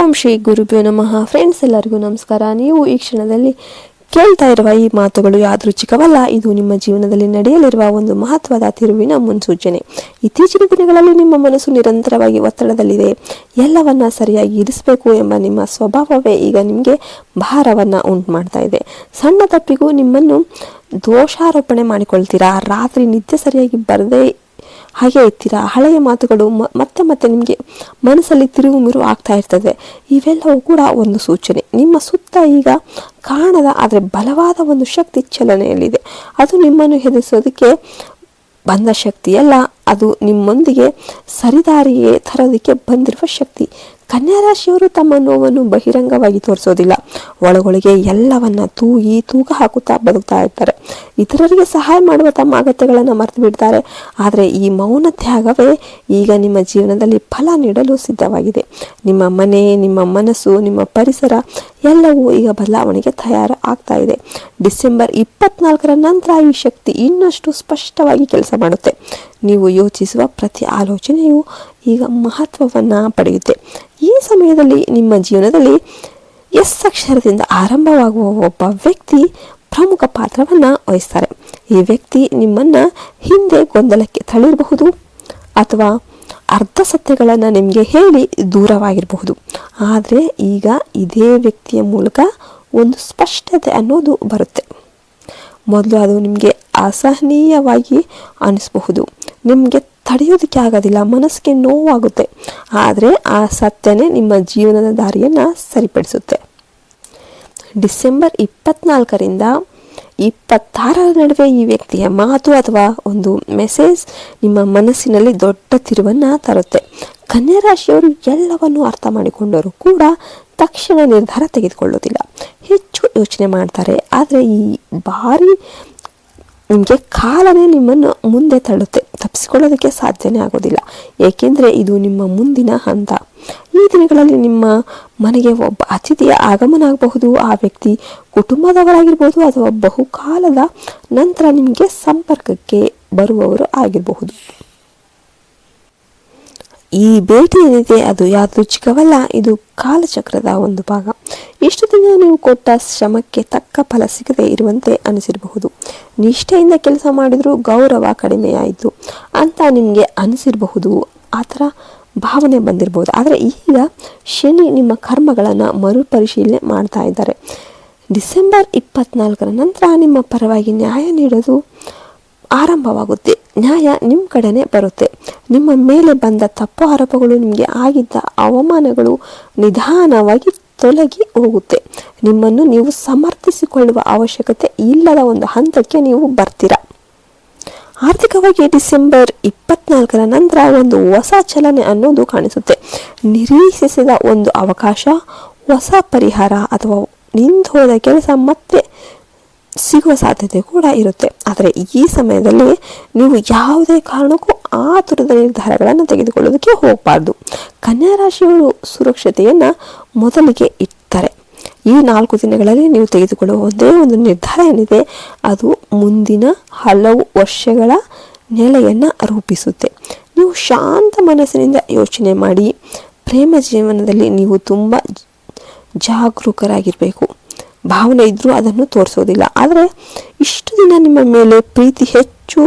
ಓಂ ಶ್ರೀ ಗುರುಭ್ಯೋ ನಮಃ. ಫ್ರೆಂಡ್ಸ್, ಎಲ್ಲರಿಗೂ ನಮಸ್ಕಾರ. ನೀವು ಈ ಕ್ಷಣದಲ್ಲಿ ಕೇಳ್ತಾ ಇರುವ ಈ ಮಾತುಗಳು ಯಾದೃಚ್ಛಿಕವಲ್ಲ. ಇದು ನಿಮ್ಮ ಜೀವನದಲ್ಲಿ ನಡೆಯಲಿರುವ ಒಂದು ಮಹತ್ವದ ತಿರುವಿನ ಮುನ್ಸೂಚನೆ. ಇತ್ತೀಚಿನ ದಿನಗಳಲ್ಲಿ ನಿಮ್ಮ ಮನಸ್ಸು ನಿರಂತರವಾಗಿ ಒತ್ತಡದಲ್ಲಿದೆ. ಎಲ್ಲವನ್ನ ಸರಿಯಾಗಿ ಇರಿಸಬೇಕು ಎಂಬ ನಿಮ್ಮ ಸ್ವಭಾವವೇ ಈಗ ನಿಮಗೆ ಭಾರವನ್ನ ಉಂಟು ಮಾಡ್ತಾ ಇದೆ. ಸಣ್ಣ ತಪ್ಪಿಗೂ ನಿಮ್ಮನ್ನು ದೋಷಾರೋಪಣೆ ಮಾಡಿಕೊಳ್ತೀರಾ. ರಾತ್ರಿ ನಿದ್ದೆ ಸರಿಯಾಗಿ ಬರದೇ ಹಾಗೆ ಇರ್ತೀರಾ. ಹಳೆಯ ಮಾತುಗಳು ಮತ್ತೆ ಮತ್ತೆ ನಿಮಗೆ ಮನಸ್ಸಲ್ಲಿ ತಿರುವು ಮಿರು ಆಗ್ತಾ ಇರ್ತದೆ. ಇವೆಲ್ಲವೂ ಕೂಡ ಒಂದು ಸೂಚನೆ. ನಿಮ್ಮ ಸುತ್ತ ಈಗ ಕಾಣದ ಆದರೆ ಬಲವಾದ ಒಂದು ಶಕ್ತಿ ಚಲನೆಯಲ್ಲಿದೆ. ಅದು ನಿಮ್ಮನ್ನು ಹೆದರಿಸೋದಕ್ಕೆ ಬಂದ ಶಕ್ತಿಯಲ್ಲ, ಅದು ನಿಮ್ಮೊಂದಿಗೆ ಸರಿದಾರಿಗೆ ತರೋದಕ್ಕೆ ಬಂದಿರುವ ಶಕ್ತಿ. ಕನ್ಯಾ ರಾಶಿಯವರು ತಮ್ಮ ನೋವನ್ನು ಬಹಿರಂಗವಾಗಿ ತೋರಿಸೋದಿಲ್ಲ. ಒಳಗೊಳಗೆ ಎಲ್ಲವನ್ನ ತೂಗ ಹಾಕುತ್ತಾ ಬದುಕ್ತಾ ಇರ್ತಾರೆ. ಇತರರಿಗೆ ಸಹಾಯ ಮಾಡುವ ತಮ್ಮ ಅಗತ್ಯಗಳನ್ನು ಮರೆತು ಬಿಡ್ತಾರೆ. ಆದರೆ ಈ ಮೌನ ತ್ಯಾಗವೇ ಈಗ ನಿಮ್ಮ ಜೀವನದಲ್ಲಿ ಫಲ ನೀಡಲು ಸಿದ್ಧವಾಗಿದೆ. ನಿಮ್ಮ ಮನೆ, ನಿಮ್ಮ ಮನಸ್ಸು, ನಿಮ್ಮ ಪರಿಸರ ಎಲ್ಲವೂ ಈಗ ಬದಲಾವಣೆಗೆ ತಯಾರು ಆಗ್ತಾ ಇದೆ. ಡಿಸೆಂಬರ್ 24ರ ನಂತರ ಈ ಶಕ್ತಿ ಇನ್ನಷ್ಟು ಸ್ಪಷ್ಟವಾಗಿ ಕೆಲಸ ಮಾಡುತ್ತೆ. ನೀವು ಯೋಚಿಸುವ ಪ್ರತಿ ಆಲೋಚನೆಯು ಈಗ ಮಹತ್ವವನ್ನು ಪಡೆಯುತ್ತೆ. ಈ ಸಮಯದಲ್ಲಿ ನಿಮ್ಮ ಜೀವನದಲ್ಲಿ ಎಸ್ ಅಕ್ಷರದಿಂದ ಆರಂಭವಾಗುವ ಒಬ್ಬ ವ್ಯಕ್ತಿ ಪ್ರಮುಖ ಪಾತ್ರವನ್ನು ವಹಿಸ್ತಾರೆ. ಈ ವ್ಯಕ್ತಿ ನಿಮ್ಮನ್ನ ಹಿಂದೆ ಗೊಂದಲಕ್ಕೆ ತಳ್ಳಿರಬಹುದು ಅಥವಾ ಅರ್ಧ ಸತ್ಯಗಳನ್ನು ನಿಮಗೆ ಹೇಳಿ ದೂರವಾಗಿರಬಹುದು. ಆದರೆ ಈಗ ಇದೇ ವ್ಯಕ್ತಿಯ ಮೂಲಕ ಒಂದು ಸ್ಪಷ್ಟತೆ ಅನ್ನೋದು ಬರುತ್ತೆ. ಮೊದಲು ಅದು ನಿಮಗೆ ಅಸಹನೀಯವಾಗಿ ಅನಿಸಬಹುದು. ನಿಮಗೆ ತಡೆಯೋದಕ್ಕೆ ಆಗೋದಿಲ್ಲ, ಮನಸ್ಸಿಗೆ ನೋವಾಗುತ್ತೆ. ಆದರೆ ಆ ಸತ್ಯನೇ ನಿಮ್ಮ ಜೀವನದ ದಾರಿಯನ್ನು ಸರಿಪಡಿಸುತ್ತೆ. ಡಿಸೆಂಬರ್ 24ರಿಂದ 26ರ ನಡುವೆ ಈ ವ್ಯಕ್ತಿಯ ಮಾತು ಅಥವಾ ಒಂದು ಮೆಸೇಜ್ ನಿಮ್ಮ ಮನಸ್ಸಿನಲ್ಲಿ ದೊಡ್ಡ ತಿರುವನ್ನು ತರುತ್ತೆ. ಕನ್ಯಾ ರಾಶಿಯವರು ಎಲ್ಲವನ್ನು ಅರ್ಥ ಮಾಡಿಕೊಂಡವರು ಕೂಡ ತಕ್ಷಣ ನಿರ್ಧಾರ ತೆಗೆದುಕೊಳ್ಳೋದಿಲ್ಲ. ಹೆಚ್ಚು ಯೋಚನೆ ಮಾಡ್ತಾರೆ. ಆದರೆ ಈ ಬಾರಿ ನಿಮಗೆ ಕಾಲನೇ ನಿಮ್ಮನ್ನು ಮುಂದೆ ತಳ್ಳುತ್ತೆ. ತಪ್ಪಿಸಿಕೊಳ್ಳೋದಕ್ಕೆ ಸಾಧ್ಯನೇ ಆಗೋದಿಲ್ಲ. ಏಕೆಂದರೆ ಇದು ನಿಮ್ಮ ಮುಂದಿನ ಹಂತ. ಈ ದಿನಗಳಲ್ಲಿ ನಿಮ್ಮ ಮನೆಗೆ ಒಬ್ಬ ಅತಿಥಿಯ ಆಗಮನ ಆಗಬಹುದು. ಆ ವ್ಯಕ್ತಿ ಕುಟುಂಬದವರಾಗಿರ್ಬೋದು ಅಥವಾ ಬಹುಕಾಲದ ನಂತರ ನಿಮಗೆ ಸಂಪರ್ಕಕ್ಕೆ ಬರುವವರು ಆಗಿರಬಹುದು. ಈ ಭೇಟಿ ಏನಿದೆ ಅದು ಯಾದೃಚ್ಛಿಕವಲ್ಲ, ಇದು ಕಾಲಚಕ್ರದ ಒಂದು ಭಾಗ. ಇಷ್ಟು ದಿನ ನೀವು ಕೊಟ್ಟ ಶ್ರಮಕ್ಕೆ ತಕ್ಕ ಫಲ ಸಿಗದೆ ಇರುವಂತೆ ಅನಿಸಿರಬಹುದು. ನಿಷ್ಠೆಯಿಂದ ಕೆಲಸ ಮಾಡಿದರೂ ಗೌರವ ಕಡಿಮೆಯಾಯಿತು ಅಂತ ನಿಮಗೆ ಅನಿಸಿರಬಹುದು. ಆ ಥರ ಭಾವನೆ ಬಂದಿರಬಹುದು. ಆದರೆ ಈಗ ಶನಿ ನಿಮ್ಮ ಕರ್ಮಗಳನ್ನು ಮರುಪರಿಶೀಲನೆ ಮಾಡ್ತಾ ಇದ್ದಾರೆ. ಡಿಸೆಂಬರ್ 24ರ ನಂತರ ನಿಮ್ಮ ಪರವಾಗಿ ನ್ಯಾಯ ನೀಡೋದು ಆರಂಭವಾಗುತ್ತೆ. ನ್ಯಾಯ ನಿಮ್ಮ ಕಡೆನೇ ಬರುತ್ತೆ. ನಿಮ್ಮ ಮೇಲೆ ಬಂದ ತಪ್ಪು ಆರೋಪಗಳು, ನಿಮಗೆ ಆಗಿದ್ದ ಅವಮಾನಗಳು ನಿಧಾನವಾಗಿ ತೊಲಗಿ ಹೋಗುತ್ತೆ. ನಿಮ್ಮನ್ನು ನೀವು ಸಮರ್ಥಿಸಿಕೊಳ್ಳುವ ಅವಶ್ಯಕತೆ ಇಲ್ಲದ ಒಂದು ಹಂತಕ್ಕೆ ನೀವು ಬರ್ತೀರಾ. ಆರ್ಥಿಕವಾಗಿ ಡಿಸೆಂಬರ್ 24ರ ನಂತರ ಒಂದು ಹೊಸ ಚಲನೆ ಅನ್ನೋದು ಕಾಣಿಸುತ್ತೆ. ನಿರೀಕ್ಷಿಸಿದ ಒಂದು ಅವಕಾಶ, ಹೊಸ ಪರಿಹಾರ ಅಥವಾ ನಿಂತೋದ ಕೆಲಸ ಮತ್ತೆ ಸಿಗುವ ಸಾಧ್ಯತೆ ಕೂಡ ಇರುತ್ತೆ. ಆದರೆ ಈ ಸಮಯದಲ್ಲಿ ನೀವು ಯಾವುದೇ ಕಾರಣಕ್ಕೂ ಆತುರದ ನಿರ್ಧಾರಗಳನ್ನು ತೆಗೆದುಕೊಳ್ಳೋದಕ್ಕೆ ಹೋಗಬಾರ್ದು. ಕನ್ಯಾ ರಾಶಿಯವರು ಸುರಕ್ಷತೆಯನ್ನು ಮೊದಲಿಗೆ ಇಡ್ತಾರೆ. ಈ 4 ದಿನಗಳಲ್ಲಿ ನೀವು ತೆಗೆದುಕೊಳ್ಳುವ ಒಂದೇ ಒಂದು ನಿರ್ಧಾರ ಏನಿದೆ ಅದು ಮುಂದಿನ ಹಲವು ವರ್ಷಗಳ ನೆಲೆಯನ್ನು ರೂಪಿಸುತ್ತೆ. ನೀವು ಶಾಂತ ಮನಸ್ಸಿನಿಂದ ಯೋಚನೆ ಮಾಡಿ. ಪ್ರೇಮ ಜೀವನದಲ್ಲಿ ನೀವು ತುಂಬ ಜಾಗರೂಕರಾಗಿರಬೇಕು. ಭಾವನೆ ಇದ್ದರೂ ಅದನ್ನು ತೋರಿಸೋದಿಲ್ಲ. ಆದರೆ ಇಷ್ಟು ದಿನ ನಿಮ್ಮ ಮೇಲೆ ಪ್ರೀತಿ ಹೆಚ್ಚು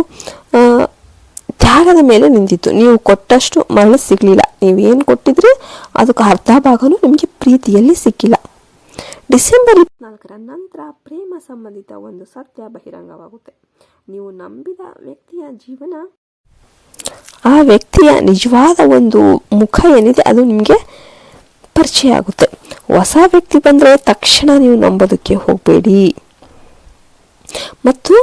ತ್ಯಾಗದ ಮೇಲೆ ನಿಂತಿತ್ತು. ನೀವು ಕೊಟ್ಟಷ್ಟು ಮರಳು ಸಿಗಲಿಲ್ಲ. ನೀವೇನು ಕೊಟ್ಟಿದ್ರೆ ಅದಕ್ಕೆ ಅರ್ಧ ಭಾಗನೂ ನಿಮಗೆ ಪ್ರೀತಿಯಲ್ಲಿ ಸಿಕ್ಕಿಲ್ಲ. ಡಿಸೆಂಬರ್ 24ರ ನಂತರ ಪ್ರೇಮ ಸಂಬಂಧಿತ ಒಂದು ಸತ್ಯ ಬಹಿರಂಗವಾಗುತ್ತೆ. ನೀವು ನಂಬಿದ ವ್ಯಕ್ತಿಯ ಜೀವನ, ಆ ವ್ಯಕ್ತಿಯ ನಿಜವಾದ ಒಂದು ಮುಖ ಏನಿದೆ ಅದು ನಿಮಗೆ ಪರಿಚಯ ಆಗುತ್ತೆ. ಹೊಸ ವ್ಯಕ್ತಿ ಬಂದರೆ ತಕ್ಷಣ ನೀವು ನಂಬೋದಕ್ಕೆ ಹೋಗಬೇಡಿ. ಮತ್ತು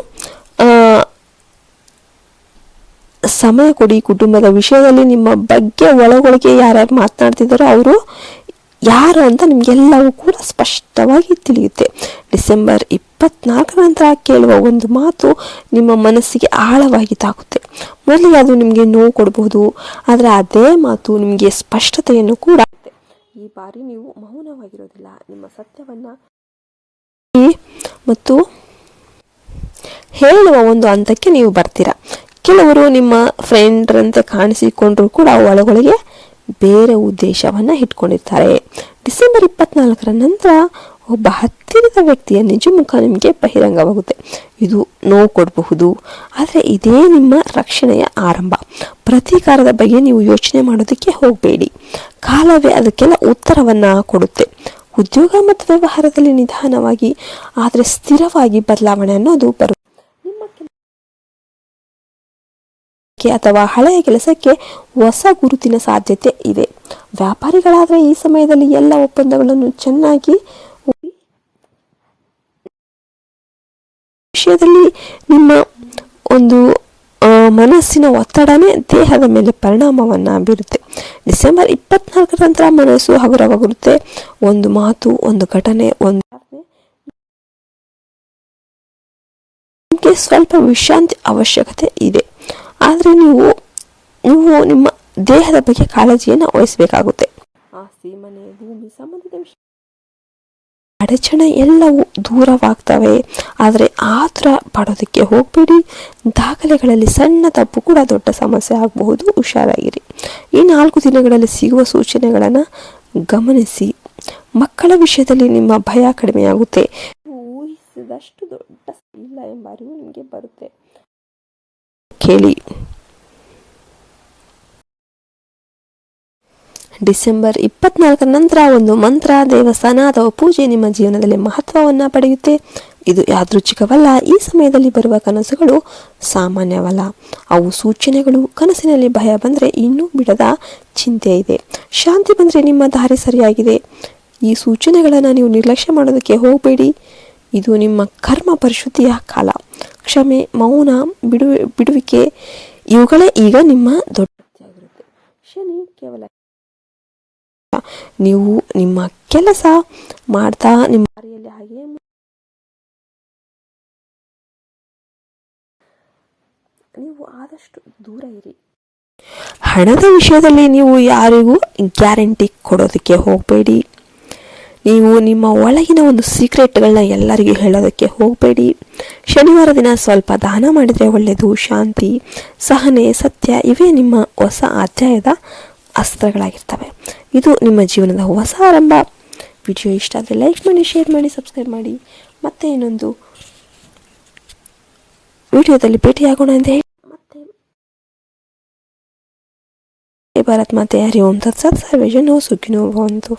ಸಮಯ ಕೊಡಿ. ಕುಟುಂಬದ ವಿಷಯದಲ್ಲಿ ನಿಮ್ಮ ಬಗ್ಗೆ ಒಳಗೊಳಗೆ ಯಾರ್ಯಾರು ಮಾತನಾಡ್ತಿದ್ದಾರೋ ಅವರು ಯಾರು ಅಂತ ನಿಮಗೆಲ್ಲವೂ ಕೂಡ ಸ್ಪಷ್ಟವಾಗಿ ತಿಳಿಯುತ್ತೆ. ಡಿಸೆಂಬರ್ 24ರ ನಂತರ ಕೇಳುವ ಒಂದು ಮಾತು ನಿಮ್ಮ ಮನಸ್ಸಿಗೆ ಆಳವಾಗಿ ತಾಕುತ್ತೆ. ಮೊದಲಿಗೆ ಅದು ನಿಮಗೆ ನೋವು ಕೊಡಬಹುದು, ಆದರೆ ಅದೇ ಮಾತು ನಿಮಗೆ ಸ್ಪಷ್ಟತೆಯನ್ನು ಕೂಡ. ಈ ಬಾರಿ ನೀವು ಮೌನವಾಗಿರೋದಿಲ್ಲ. ನಿಮ್ಮ ಸತ್ಯವನ್ನ ಮತ್ತು ಹೇಳುವ ಒಂದು ಹಂತಕ್ಕೆ ನೀವು ಬರ್ತೀರಾ. ಕೆಲವರು ನಿಮ್ಮ ಫ್ರೆಂಡ್ರಂತೆ ಕಾಣಿಸಿಕೊಂಡ್ರೂ ಕೂಡ ಒಳಗೊಳಗೆ ಬೇರೆ ಉದ್ದೇಶವನ್ನು ಇಟ್ಕೊಂಡಿರ್ತಾರೆ. ಡಿಸೆಂಬರ್ 24ರ ನಂತರ ಒಬ್ಬ ಹತ್ತಿರದ ವ್ಯಕ್ತಿಯ ನಿಜ ಮುಖ ನಿಮಗೆ ಬಹಿರಂಗವಾಗುತ್ತೆ. ಇದು ನೋವು ಕೊಡಬಹುದು, ಆದರೆ ಇದೇ ನಿಮ್ಮ ರಕ್ಷಣೆಯ ಆರಂಭ. ಪ್ರತೀಕಾರದ ಬಗ್ಗೆ ನೀವು ಯೋಚನೆ ಮಾಡೋದಕ್ಕೆ ಹೋಗಬೇಡಿ, ಕಾಲವೇ ಅದಕ್ಕೆಲ್ಲ ಉತ್ತರವನ್ನು ಕೊಡುತ್ತೆ. ಉದ್ಯೋಗ ಮತ್ತು ವ್ಯವಹಾರದಲ್ಲಿ ನಿಧಾನವಾಗಿ ಆದರೆ ಸ್ಥಿರವಾಗಿ ಬದಲಾವಣೆ ಅನ್ನೋದು ಬರುತ್ತೆ. ನಿಮ್ಮ ಅಥವಾ ಹಳೆಯ ಕೆಲಸಕ್ಕೆ ಹೊಸ ಗುರುತಿನ ಸಾಧ್ಯತೆ ಇದೆ. ವ್ಯಾಪಾರಿಗಳಾದರೆ ಈ ಸಮಯದಲ್ಲಿ ಎಲ್ಲ ಒಪ್ಪಂದಗಳನ್ನು ಚೆನ್ನಾಗಿ ವಿಷಯದಲ್ಲಿ ನಿಮ್ಮ ಒಂದು ಮನಸ್ಸಿನ ಒತ್ತಡನೇ ದೇಹದ ಮೇಲೆ ಪರಿಣಾಮವನ್ನು ಬೀರುತ್ತೆ. ಡಿಸೆಂಬರ್ 24ರ ನಂತರ ಮನಸ್ಸು ಹಗುರವಾಗುತ್ತೆ. ಒಂದು ಮಾತು, ಒಂದು ಘಟನೆ, ನಿಮಗೆ ಸ್ವಲ್ಪ ವಿಶ್ರಾಂತಿ ಅವಶ್ಯಕತೆ ಇದೆ. ಆದರೆ ನೀವು ನಿಮ್ಮ ದೇಹದ ಬಗ್ಗೆ ಕಾಳಜಿಯನ್ನು ವಹಿಸಬೇಕಾಗುತ್ತೆ. ಆಸ್ತಿ, ಮನೆ, ಭೂಮಿ ಸಂಬಂಧಿತ ವಿಷಯ ಅಡಚಣೆ ಎಲ್ಲವೂ ದೂರವಾಗ್ತವೆ. ಆದರೆ ಆತುರ ಪಡೋದಕ್ಕೆ ಹೋಗಬೇಡಿ. ದಾಖಲೆಗಳಲ್ಲಿ ಸಣ್ಣ ತಪ್ಪು ಕೂಡ ದೊಡ್ಡ ಸಮಸ್ಯೆ ಆಗಬಹುದು, ಹುಷಾರಾಗಿರಿ. ಈ 4 ದಿನಗಳಲ್ಲಿ ಸಿಗುವ ಸೂಚನೆಗಳನ್ನು ಗಮನಿಸಿ. ಮಕ್ಕಳ ವಿಷಯದಲ್ಲಿ ನಿಮ್ಮ ಭಯ ಕಡಿಮೆಯಾಗುತ್ತೆ. ಊಹಿಸಿದಷ್ಟು ದೊಡ್ಡ ಇಲ್ಲ ಎಂಬ ಅರಿವು ನಿಮಗೆ ಬರುತ್ತೆ. ಕೇಳಿ. ಡಿಸೆಂಬರ್ 24ರ ನಂತರ ಒಂದು ಮಂತ್ರ, ದೇವಸ್ಥಾನ ಅಥವಾ ಪೂಜೆ ನಿಮ್ಮ ಜೀವನದಲ್ಲಿ ಮಹತ್ವವನ್ನು ಪಡೆಯುತ್ತೆ. ಇದು ಯಾದೃಚ್ಛಿಕವಲ್ಲ. ಈ ಸಮಯದಲ್ಲಿ ಬರುವ ಕನಸುಗಳು ಸಾಮಾನ್ಯವಲ್ಲ, ಅವು ಸೂಚನೆಗಳು. ಕನಸಿನಲ್ಲಿ ಭಯ ಬಂದರೆ ಇನ್ನೂ ಬಿಡದ ಚಿಂತೆ ಇದೆ. ಶಾಂತಿ ಬಂದರೆ ನಿಮ್ಮ ದಾರಿ ಸರಿಯಾಗಿದೆ. ಈ ಸೂಚನೆಗಳನ್ನು ನೀವು ನಿರ್ಲಕ್ಷ್ಯ ಮಾಡೋದಕ್ಕೆ ಹೋಗಬೇಡಿ. ಇದು ನಿಮ್ಮ ಕರ್ಮ ಪರಿಶುದ್ಧಿಯ ಕಾಲ. ಕ್ಷಮೆ, ಮೌನ, ಬಿಡುವಿಕೆ ಇವುಗಳೇ ಈಗ ನಿಮ್ಮ ದೊಡ್ಡ ಆಗಿರುತ್ತೆ. ಶನಿ ಕೇವಲ ನೀವು ನಿಮ್ಮ ಕೆಲಸ ಮಾಡ್ತಾ ನಿಮ್ಮ ದಾರಿಯಲ್ಲಿ ಹಾಗೆ ನೀವು ಆದಷ್ಟು ದೂರ ಇರಿ. ಹಣದ ವಿಷಯದಲ್ಲಿ ನೀವು ಯಾರಿಗೂ ಗ್ಯಾರಂಟಿ ಕೊಡೋದಕ್ಕೆ ಹೋಗಬೇಡಿ. ನೀವು ನಿಮ್ಮ ಒಳಗಿನ ಒಂದು ಸೀಕ್ರೆಟ್ಗಳನ್ನ ಎಲ್ಲರಿಗೂ ಹೇಳೋದಕ್ಕೆ ಹೋಗಬೇಡಿ. ಶನಿವಾರ ದಿನ ಸ್ವಲ್ಪ ದಾನ ಮಾಡಿದರೆ ಒಳ್ಳೆಯದು. ಶಾಂತಿ, ಸಹನೆ, ಸತ್ಯ ಇವೇ ನಿಮ್ಮ ಹೊಸ ಅಧ್ಯಾಯದ ಅಸ್ತ್ರಗಳಾಗಿರ್ತವೆ. ಇದು ನಿಮ್ಮ ಜೀವನದ ಹೊಸ ಆರಂಭ. ವಿಡಿಯೋ ಇಷ್ಟ ಆದರೆ ಲೈಕ್ ಮಾಡಿ, ಶೇರ್ ಮಾಡಿ, ಸಬ್ಸ್ಕ್ರೈಬ್ ಮಾಡಿ. ಮತ್ತೆ ಇನ್ನೊಂದು ವಿಡಿಯೋದಲ್ಲಿ ಭೇಟಿಯಾಗೋಣ ಅಂತ ಹೇಳಿ ಮತ್ತೆ ಭಾರತ್ ಮಾತೆ ಹರಿ ಓಂ ತತ್ಸತ್. ಸರ್ವೇ ಜನೋ ಸುಖಿನೋ ಭವಂತು.